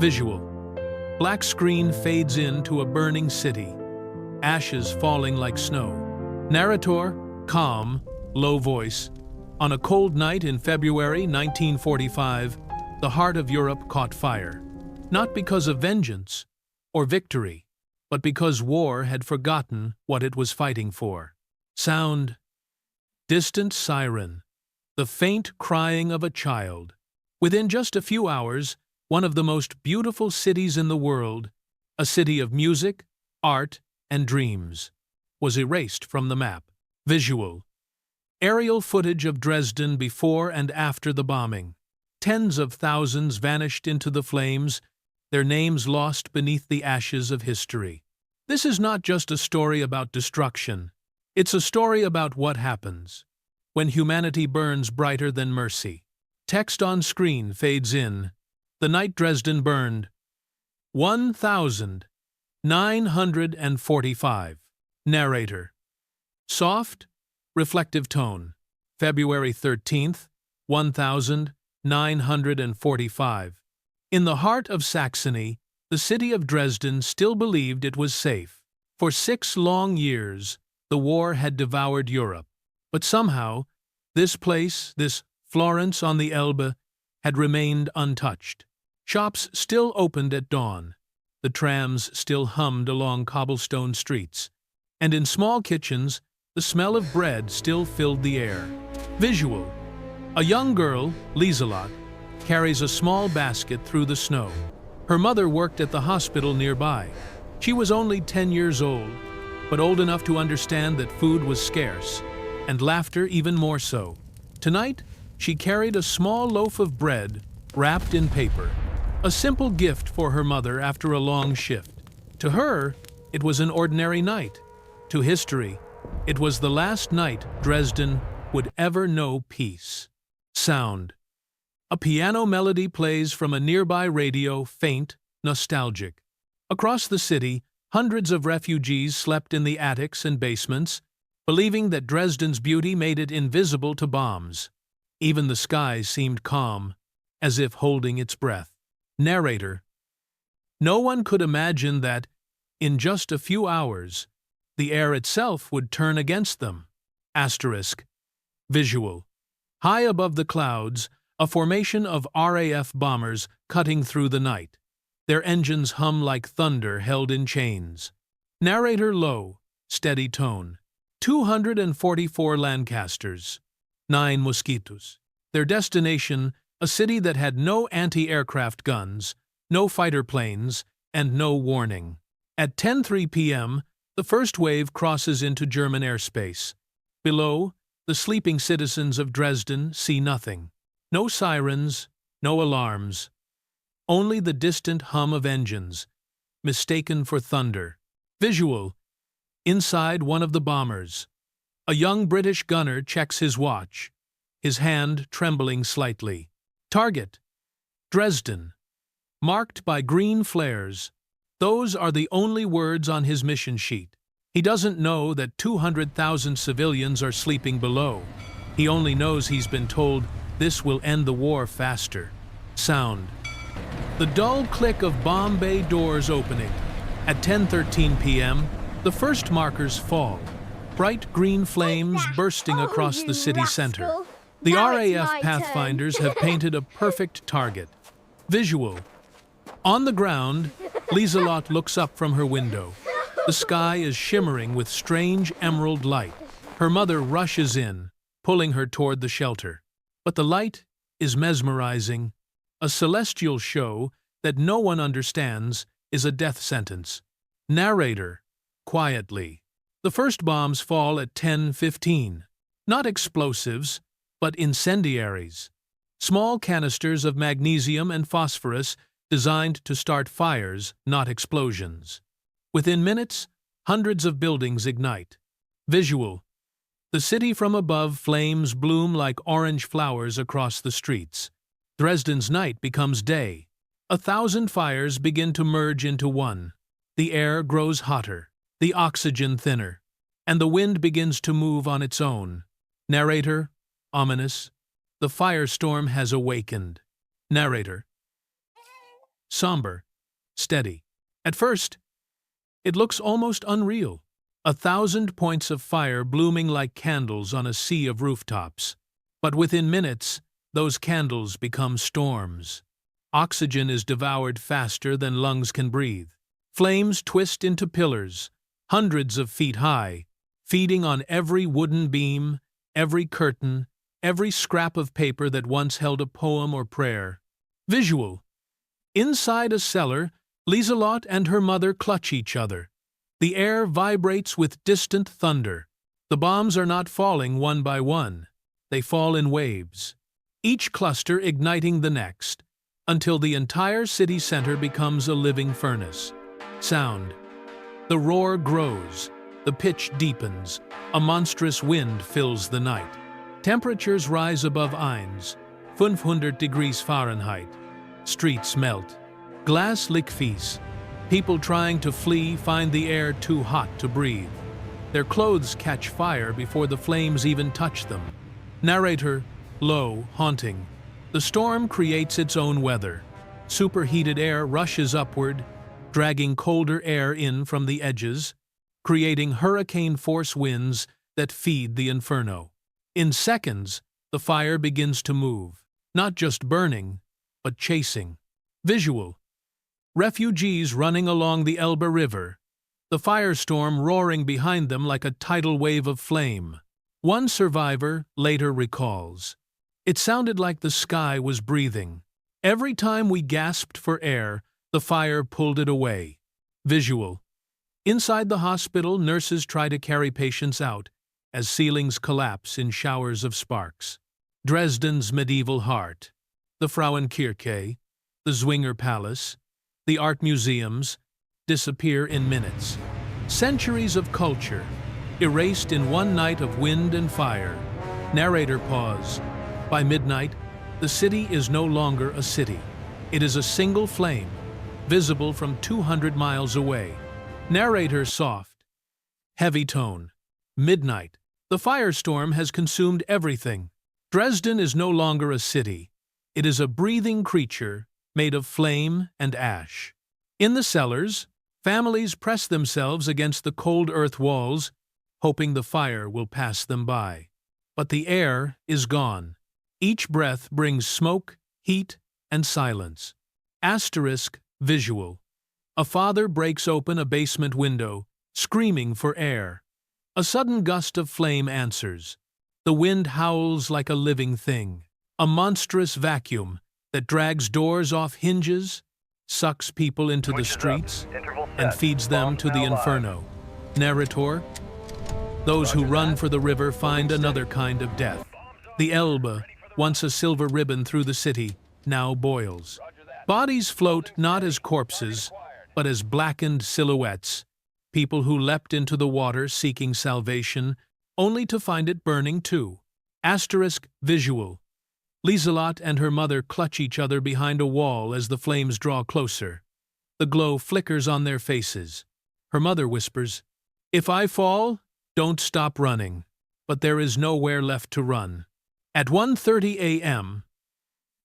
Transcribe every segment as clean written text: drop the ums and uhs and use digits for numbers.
Visual. Black screen fades into a burning city, ashes falling like snow. Narrator, calm, low voice. On a cold night in February 1945, the heart of Europe caught fire. Not because of vengeance or victory, but because war had forgotten what it was fighting for. Sound. Distant siren. The faint crying of a child. Within just a few hours, one of the most beautiful cities in the world, a city of music, art, and dreams, was erased from the map. Visual. Aerial footage of Dresden before and after the bombing. Tens of thousands vanished into the flames, their names lost beneath the ashes of history. This is not just a story about destruction. It's a story about what happens when humanity burns brighter than mercy. Text on screen fades in. The night Dresden burned. 1945. Narrator. Soft, reflective tone. February 13th, 1945. In the heart of Saxony, the city of Dresden still believed it was safe. For 6 long years, the war had devoured Europe. But somehow, this place, this Florence on the Elbe, had remained untouched. Shops still opened at dawn. The trams still hummed along cobblestone streets. And in small kitchens, the smell of bread still filled the air. Visual. A young girl, Lieselotte, carries a small basket through the snow. Her mother worked at the hospital nearby. She was only 10 years old, but old enough to understand that food was scarce, and laughter even more so. Tonight, she carried a small loaf of bread wrapped in paper, a simple gift for her mother after a long shift. To her, it was an ordinary night. To history, it was the last night Dresden would ever know peace. Sound. A piano melody plays from a nearby radio, faint, nostalgic. Across the city, hundreds of refugees slept in the attics and basements, believing that Dresden's beauty made it invisible to bombs. Even the sky seemed calm, as if holding its breath. Narrator. No one could imagine that, in just a few hours, the air itself would turn against them. Asterisk. Visual. High above the clouds, a formation of RAF bombers cutting through the night. Their engines hum like thunder held in chains. Narrator low, steady tone. 244 Lancasters. 9 Mosquitoes. Their destination, a city that had no anti-aircraft guns, no fighter planes, and no warning. At 10:03 p.m., the first wave crosses into German airspace. Below, the sleeping citizens of Dresden see nothing. No sirens, no alarms. Only the distant hum of engines, mistaken for thunder. Visual. Inside one of the bombers, a young British gunner checks his watch, his hand trembling slightly. Target. Dresden. Marked by green flares. Those are the only words on his mission sheet. He doesn't know that 200,000 civilians are sleeping below. He only knows he's been told this will end the war faster. Sound. The dull click of bomb bay doors opening. At 10:13 p.m., the first markers fall. Bright green flames bursting across the city center. The RAF Pathfinders have painted a perfect target. Visual. On the ground, Lieselotte looks up from her window. The sky is shimmering with strange emerald light. Her mother rushes in, pulling her toward the shelter. But the light is mesmerizing. A celestial show that no one understands is a death sentence. Narrator. Quietly. The first bombs fall at 10:15. Not explosives, but incendiaries. Small canisters of magnesium and phosphorus designed to start fires, not explosions. Within minutes, hundreds of buildings ignite. Visual. The city from above flames bloom like orange flowers across the streets. Dresden's night becomes day. 1,000 fires begin to merge into one. The air grows hotter, the oxygen thinner, and the wind begins to move on its own. Narrator. Ominous. The firestorm has awakened. Narrator. somber, steady. At first, it looks almost unreal. 1,000 points of fire blooming like candles on a sea of rooftops. But within minutes, those candles become storms. Oxygen is devoured faster than lungs can breathe. Flames twist into pillars, hundreds of feet high, feeding on every wooden beam, every curtain, every scrap of paper that once held a poem or prayer. Visual. Inside a cellar, Lieselotte and her mother clutch each other. The air vibrates with distant thunder. The bombs are not falling one by one. They fall in waves, each cluster igniting the next, until the entire city center becomes a living furnace. Sound. The roar grows, the pitch deepens, a monstrous wind fills the night. Temperatures rise above 500 degrees Fahrenheit. Streets melt. Glass liquefies. People trying to flee find the air too hot to breathe. Their clothes catch fire before the flames even touch them. Narrator, low, haunting. The storm creates its own weather. Superheated air rushes upward, dragging colder air in from the edges, creating hurricane-force winds that feed the inferno. In seconds, the fire begins to move, not just burning, but chasing. Visual. Refugees running along the Elbe River, the firestorm roaring behind them like a tidal wave of flame. One survivor later recalls, "It sounded like the sky was breathing. Every time we gasped for air, the fire pulled it away." Visual. Inside the hospital, nurses try to carry patients out as ceilings collapse in showers of sparks. Dresden's medieval heart, the Frauenkirche, the Zwinger Palace, the art museums, disappear in minutes. Centuries of culture, erased in one night of wind and fire. Narrator pause. By midnight, the city is no longer a city. It is a single flame, visible from 200 miles away. Narrator soft. Heavy tone. Midnight. The firestorm has consumed everything. Dresden is no longer a city. It is a breathing creature made of flame and ash. In the cellars, families press themselves against the cold earth walls, hoping the fire will pass them by. But the air is gone. Each breath brings smoke, heat, and silence. Asterisk visual. A father breaks open a basement window, screaming for air. A sudden gust of flame answers. The wind howls like a living thing. A monstrous vacuum that drags doors off hinges, sucks people into the streets, and feeds them to the inferno. Narrator. Those who run for the river find another kind of death. The Elbe, once a silver ribbon through the city, now boils. Bodies float not as corpses, but as blackened silhouettes, people who leapt into the water seeking salvation, only to find it burning too. Asterisk visual. Lieselotte and her mother clutch each other behind a wall as the flames draw closer. The glow flickers on their faces. Her mother whispers, "If I fall, don't stop running." But there is nowhere left to run. At 1:30 a.m.,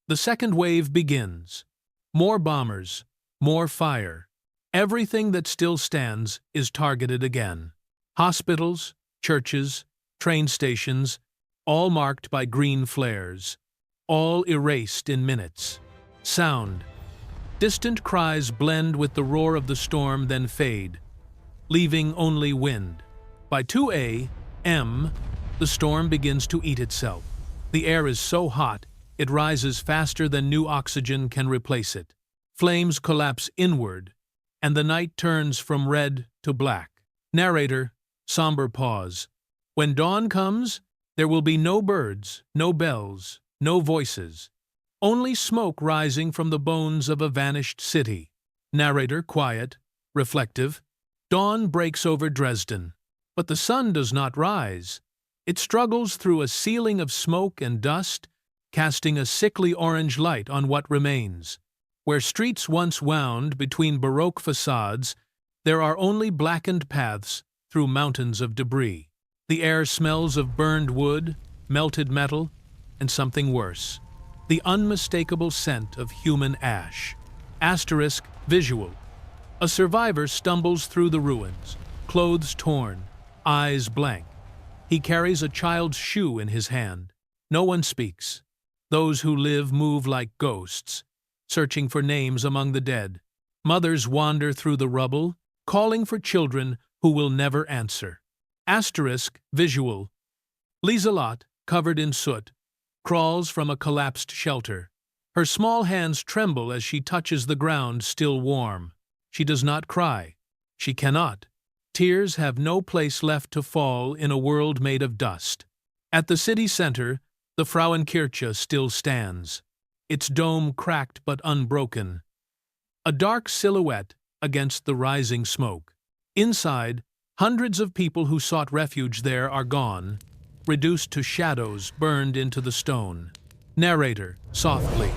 the second wave begins. More bombers, more fire. Everything that still stands is targeted again. Hospitals, churches, train stations, all marked by green flares. All erased in minutes. Sound. Distant cries blend with the roar of the storm, then fade, leaving only wind. By 2 a.m., the storm begins to eat itself. The air is so hot, it rises faster than new oxygen can replace it. Flames collapse inward, and the night turns from red to black. Narrator, somber pause. When dawn comes, there will be no birds, no bells, no voices. Only smoke rising from the bones of a vanished city. Narrator, quiet, reflective. Dawn breaks over Dresden, but the sun does not rise. It struggles through a ceiling of smoke and dust, casting a sickly orange light on what remains. Where streets once wound between Baroque facades, there are only blackened paths through mountains of debris. The air smells of burned wood, melted metal, and something worse, the unmistakable scent of human ash. Visual. A survivor stumbles through the ruins, clothes torn, eyes blank. He carries a child's shoe in his hand. No one speaks. Those who live move like ghosts, searching for names among the dead. Mothers wander through the rubble, calling for children who will never answer. Visual. Lieselotte, covered in soot, crawls from a collapsed shelter. Her small hands tremble as she touches the ground still warm. She does not cry. She cannot. Tears have no place left to fall in a world made of dust. At the city center, the Frauenkirche still stands, its dome cracked but unbroken, a dark silhouette against the rising smoke. Inside, hundreds of people who sought refuge there are gone, reduced to shadows burned into the stone. Narrator, softly.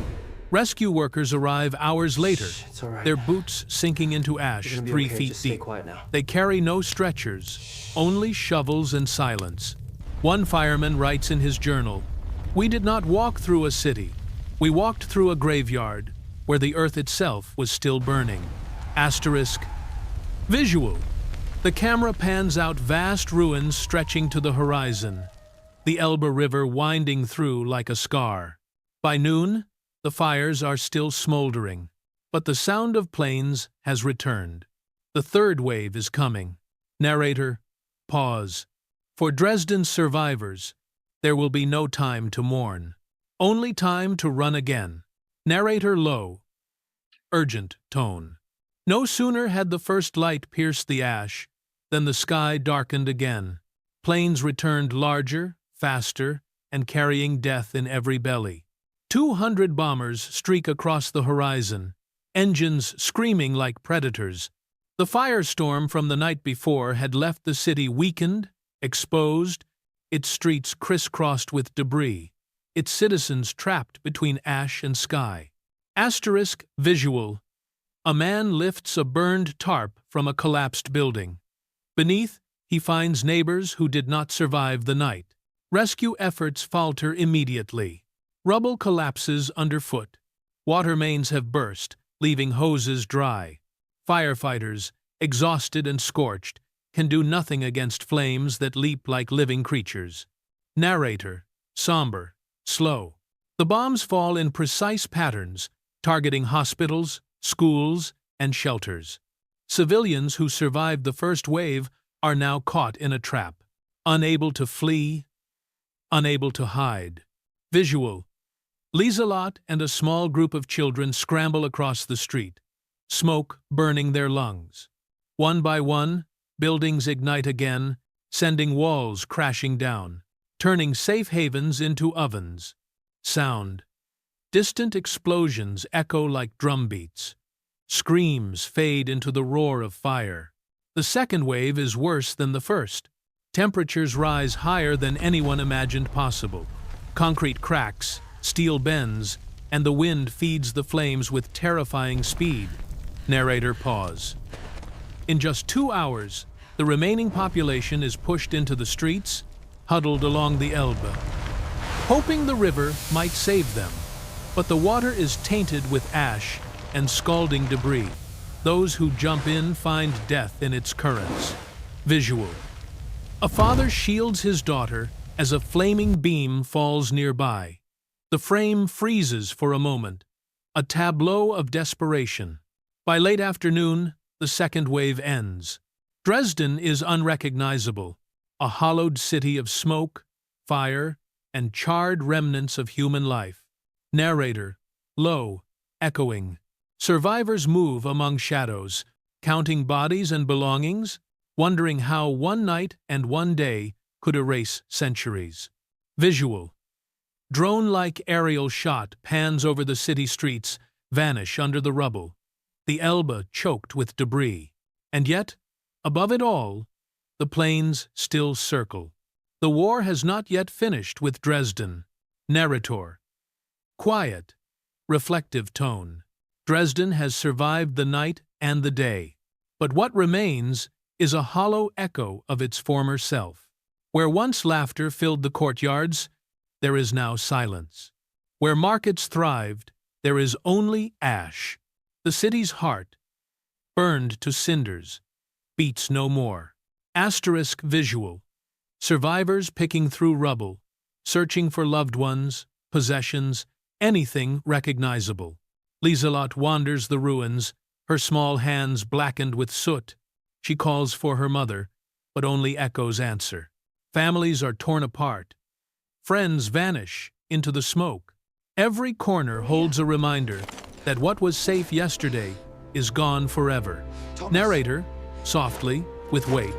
Rescue workers arrive hours later, It's all right. their boots sinking into ash You're gonna be 3 okay. feet Just stay deep. quiet now. They carry no stretchers, only shovels and silence. One fireman writes in his journal, "We did not walk through a city. We walked through a graveyard where the earth itself was still burning." Visual. The camera pans out vast ruins stretching to the horizon, the Elbe River winding through like a scar. By noon, the fires are still smoldering, but the sound of planes has returned. The third wave is coming. Narrator, pause. For Dresden's survivors, there will be no time to mourn, only time to run again. Narrator low, urgent tone. No sooner had the first light pierced the ash than the sky darkened again. Planes returned larger, faster, and carrying death in every belly. 200 bombers streak across the horizon, engines screaming like predators. The firestorm from the night before had left the city weakened, exposed, its streets crisscrossed with debris, its citizens trapped between ash and sky. Visual. A man lifts a burned tarp from a collapsed building. Beneath, he finds neighbors who did not survive the night. Rescue efforts falter immediately. Rubble collapses underfoot. Water mains have burst, leaving hoses dry. Firefighters, exhausted and scorched, can do nothing against flames that leap like living creatures. Narrator, somber, slow. The bombs fall in precise patterns, targeting hospitals, schools, and shelters. Civilians who survived the first wave are now caught in a trap, unable to flee, unable to hide. Visual. Lieselotte and a small group of children scramble across the street, smoke burning their lungs. One by one, buildings ignite again, sending walls crashing down, turning safe havens into ovens. Sound. Distant explosions echo like drumbeats. Screams fade into the roar of fire. The second wave is worse than the first. Temperatures rise higher than anyone imagined possible. Concrete cracks, steel bends, and the wind feeds the flames with terrifying speed. Narrator pause. In just 2 hours, the remaining population is pushed into the streets, huddled along the Elbe, hoping the river might save them. But the water is tainted with ash and scalding debris. Those who jump in find death in its currents. Visual. A father shields his daughter as a flaming beam falls nearby. The frame freezes for a moment, a tableau of desperation. By late afternoon, the second wave ends. Dresden is unrecognizable, a hollowed city of smoke, fire, and charred remnants of human life. Narrator, low, echoing. Survivors move among shadows, counting bodies and belongings, wondering how one night and one day could erase centuries. Visual. Drone-like aerial shot pans over the city streets, vanish under the rubble. The Elbe choked with debris. And yet, above it all, the planes still circle. The war has not yet finished with Dresden. Narrator. Quiet, reflective tone. Dresden has survived the night and the day. But what remains is a hollow echo of its former self. Where once laughter filled the courtyards, there is now silence. Where markets thrived, there is only ash. The city's heart, burned to cinders, beats no more. Asterisk visual. Survivors picking through rubble, searching for loved ones, possessions, anything recognizable. Lieselotte wanders the ruins, her small hands blackened with soot. She calls for her mother, but only echoes answer. Families are torn apart. Friends vanish into the smoke. Every corner holds a reminder that what was safe yesterday is gone forever. Narrator, softly, with weight.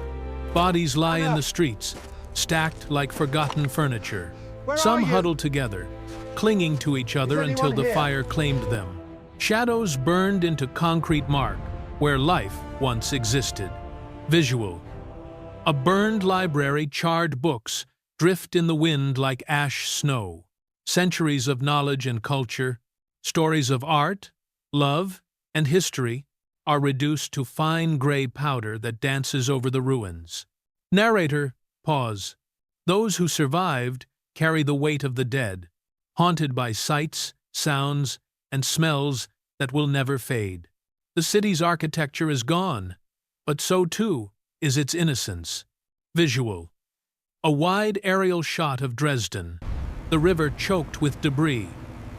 Bodies lie in the streets, stacked like forgotten furniture. Some huddled together, clinging to each other until the fire claimed them. Shadows burned into concrete mark where life once existed. Visual. A burned library, charred books, drift in the wind like ash snow. Centuries of knowledge and culture, stories of art, love, and history are reduced to fine gray powder that dances over the ruins. Narrator, pause. Those who survived carry the weight of the dead, haunted by sights, sounds, and smells that will never fade. The city's architecture is gone, but so too is its innocence. Visual. A wide aerial shot of Dresden, the river choked with debris,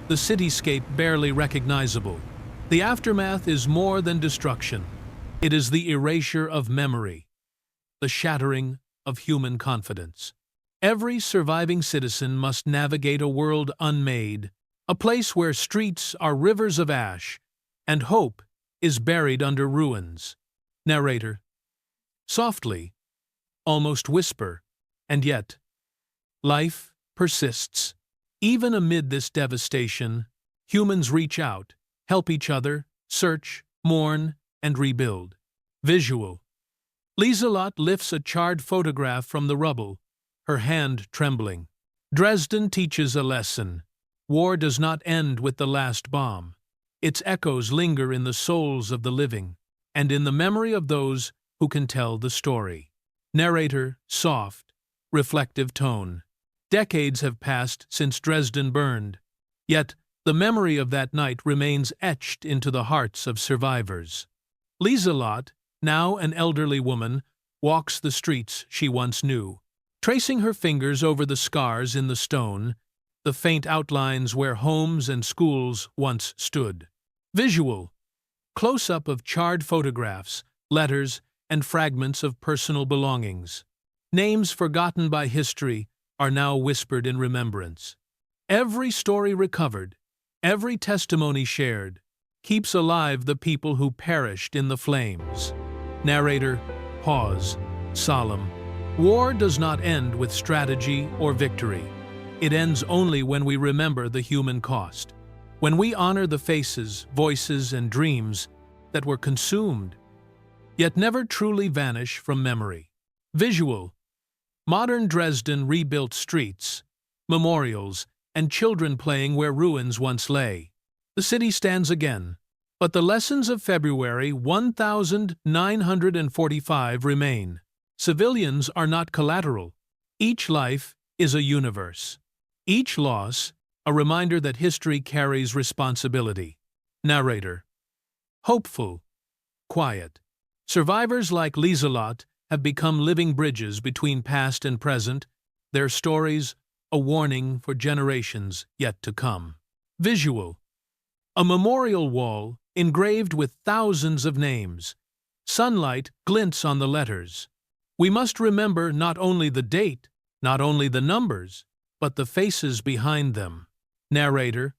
the cityscape barely recognizable. The aftermath is more than destruction. It is the erasure of memory, the shattering of human confidence. Every surviving citizen must navigate a world unmade, a place where streets are rivers of ash, and hope is buried under ruins. Narrator. Softly, almost whisper, and yet, life persists. Even amid this devastation, humans reach out, help each other, search, mourn, and rebuild. Visual. Lieselotte lifts a charred photograph from the rubble, her hand trembling. Dresden teaches a lesson. War does not end with the last bomb. Its echoes linger in the souls of the living, and in the memory of those who can tell the story. Narrator, soft, reflective tone. Decades have passed since Dresden burned, yet the memory of that night remains etched into the hearts of survivors. Lieselotte, now an elderly woman, walks the streets she once knew, tracing her fingers over the scars in the stone, the faint outlines where homes and schools once stood. Visual. Close-up of charred photographs, letters, and fragments of personal belongings. Names forgotten by history are now whispered in remembrance. Every story recovered, every testimony shared, keeps alive the people who perished in the flames. Narrator, pause, solemn. War does not end with strategy or victory. It ends only when we remember the human cost. When we honor the faces, voices, and dreams that were consumed, yet never truly vanish from memory. Visual. Modern Dresden rebuilt streets, memorials, and children playing where ruins once lay. The city stands again, but the lessons of February 1945 remain. Civilians are not collateral. Each life is a universe. Each loss, a reminder that history carries responsibility. Narrator. Hopeful, quiet. Survivors like Lieselotte have become living bridges between past and present, their stories a warning for generations yet to come. Visual. A memorial wall engraved with thousands of names. Sunlight glints on the letters. We must remember not only the date, not only the numbers, but the faces behind them. Narrator.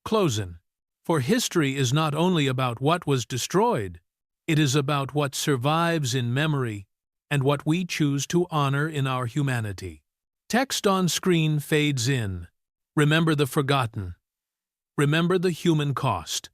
Closin. For history is not only about what was destroyed, it is about what survives in memory and what we choose to honor in our humanity. Text on screen fades in. Remember the forgotten. Remember the human cost.